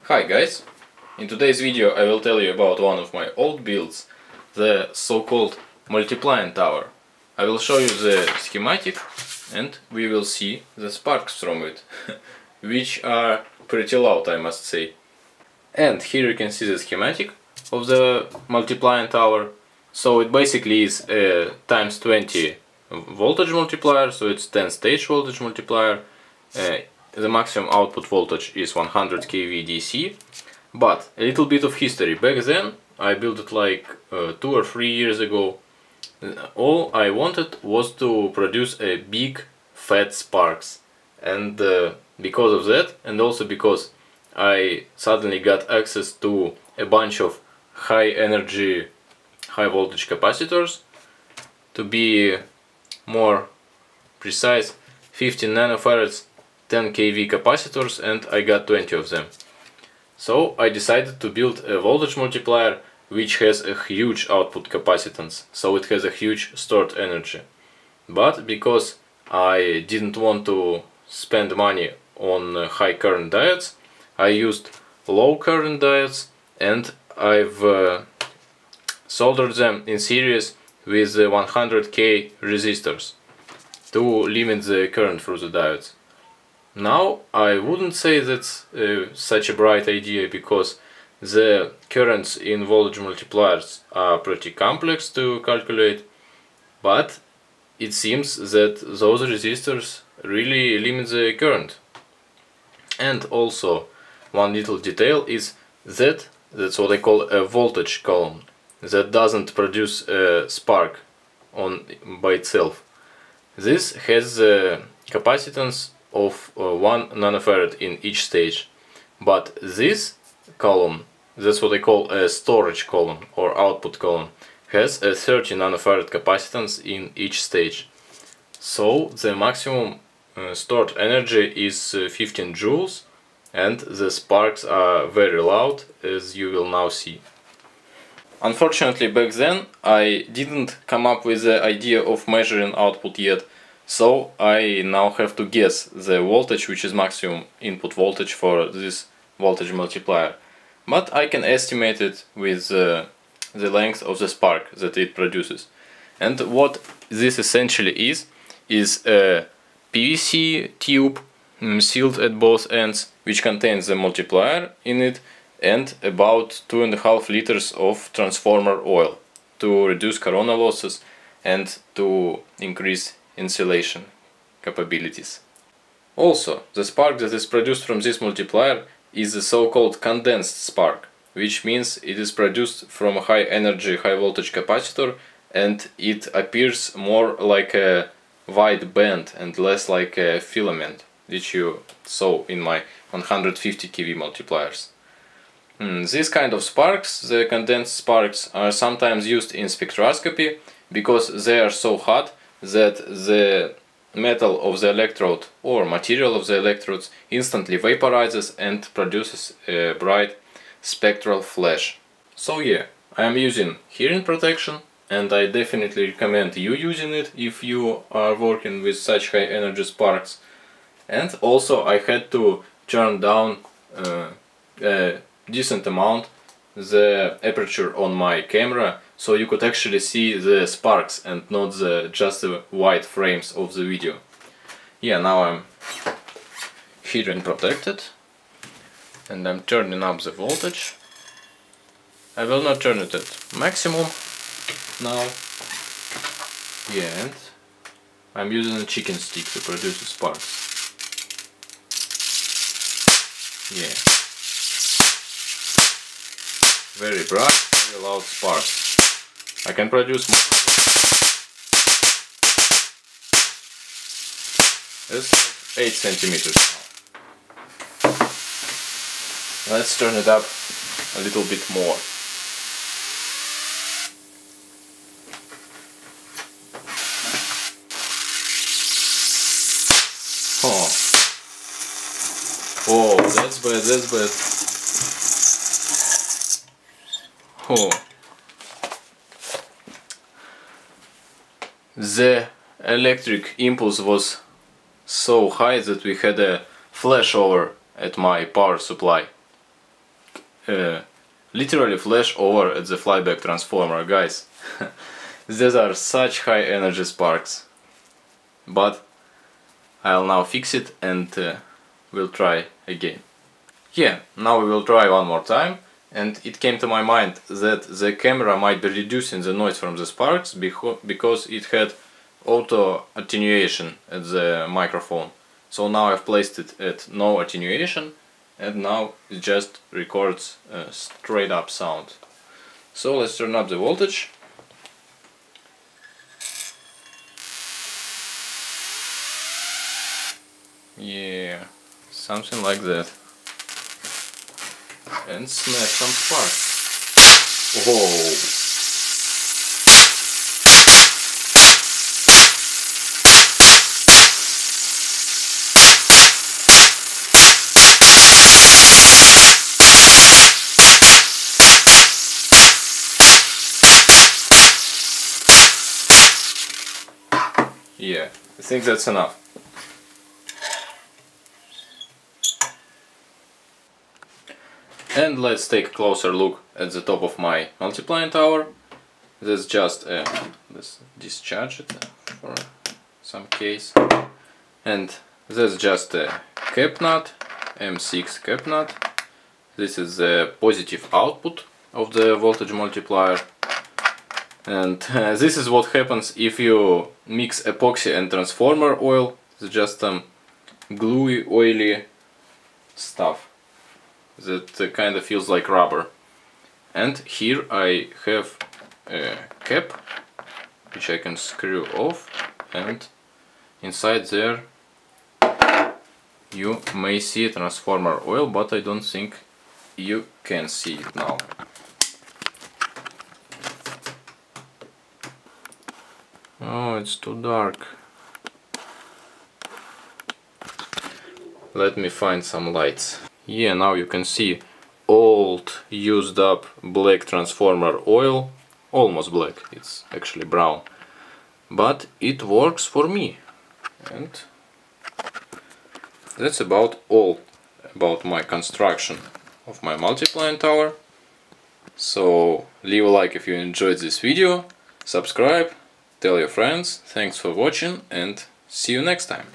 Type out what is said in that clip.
Hi guys! In today's video I will tell you about one of my old builds, the so-called multiplying tower. I will show you the schematic and we will see the sparks from it, which are pretty loud, I must say. And here you can see the schematic of the multiplying tower. So it basically is a times 20 voltage multiplier, so it's 10 stage voltage multiplier. The maximum output voltage is 100 kV DC. But a little bit of history. Back then I built it like 2 or 3 years ago. All I wanted was to produce a big fat sparks, and because of that, and also because I suddenly got access to a bunch of high energy, high voltage capacitors. To be more precise, 15 nanofarads, 10 kV capacitors, and I got 20 of them. So I decided to build a voltage multiplier which has a huge output capacitance, so it has a huge stored energy. But because I didn't want to spend money on high current diodes, I used low current diodes, and I've soldered them in series with 100k resistors to limit the current through the diodes. Now I wouldn't say that's such a bright idea, because the currents in voltage multipliers are pretty complex to calculate, but it seems that those resistors really limit the current. And also one little detail is that that's what I call a voltage column, that doesn't produce a spark by itself. This has a capacitance of 1 nanofarad in each stage, but this column, that's what I call a storage column or output column, has a 30 nanofarad capacitance in each stage. So the maximum stored energy is 15 joules, and the sparks are very loud, as you will now see. Unfortunately, back then I didn't come up with the idea of measuring output yet, so I now have to guess the voltage, which is maximum input voltage for this voltage multiplier. But I can estimate it with the length of the spark that it produces. And what this essentially is a PVC tube sealed at both ends, which contains the multiplier in it and about 2.5 liters of transformer oil to reduce corona losses and to increase insulation capabilities. Also, the spark that is produced from this multiplier is the so-called condensed spark, which means it is produced from a high energy, high voltage capacitor, and it appears more like a wide band and less like a filament, which you saw in my 150 kV multipliers. These kind of sparks, the condensed sparks, are sometimes used in spectroscopy because they are so hot that the metal of the electrode or material of the electrodes instantly vaporizes and produces a bright spectral flash. So yeah, I am using hearing protection, and I definitely recommend you using it if you are working with such high energy sparks. And also I had to turn down a decent amount the aperture on my camera, so you could actually see the sparks and not just the white frames of the video. Yeah, now I'm hearing protected and I'm turning up the voltage. I will not turn it at maximum now. Yeah, and I'm using a chicken stick to produce the sparks. Yeah. Very bright, very loud sparks. I can produce more. It's 8 centimeters now. Let's turn it up a little bit more. Oh, that's bad, that's bad. Oh. The electric impulse was so high that we had a flashover at my power supply. literally flash over at the flyback transformer, guys. These are such high energy sparks. But I'll now fix it and we'll try again. Yeah, now we will try one more time, and it came to my mind that the camera might be reducing the noise from the sparks because it had auto attenuation at the microphone. So now I've placed it at no attenuation, and now it just records a straight up sound. So let's turn up the voltage. Yeah, something like that. And snap some sparks. Whoa! Yeah, I think that's enough. And let's take a closer look at the top of my multiplying tower. This just let's discharge it for some case. And that's just a cap nut, M6 cap nut. This is the positive output of the voltage multiplier. And this is what happens if you mix epoxy and transformer oil. It's just some gluey, oily stuff that kind of feels like rubber. And here I have a cap which I can screw off, and inside there you may see transformer oil, but I don't think you can see it now. Oh, it's too dark. Let me find some lights. Yeah, now you can see old, used up black transformer oil. Almost black, it's actually brown. But it works for me. And that's about all about my construction of my multiplying tower. So leave a like if you enjoyed this video, subscribe, tell your friends. Thanks for watching, and see you next time.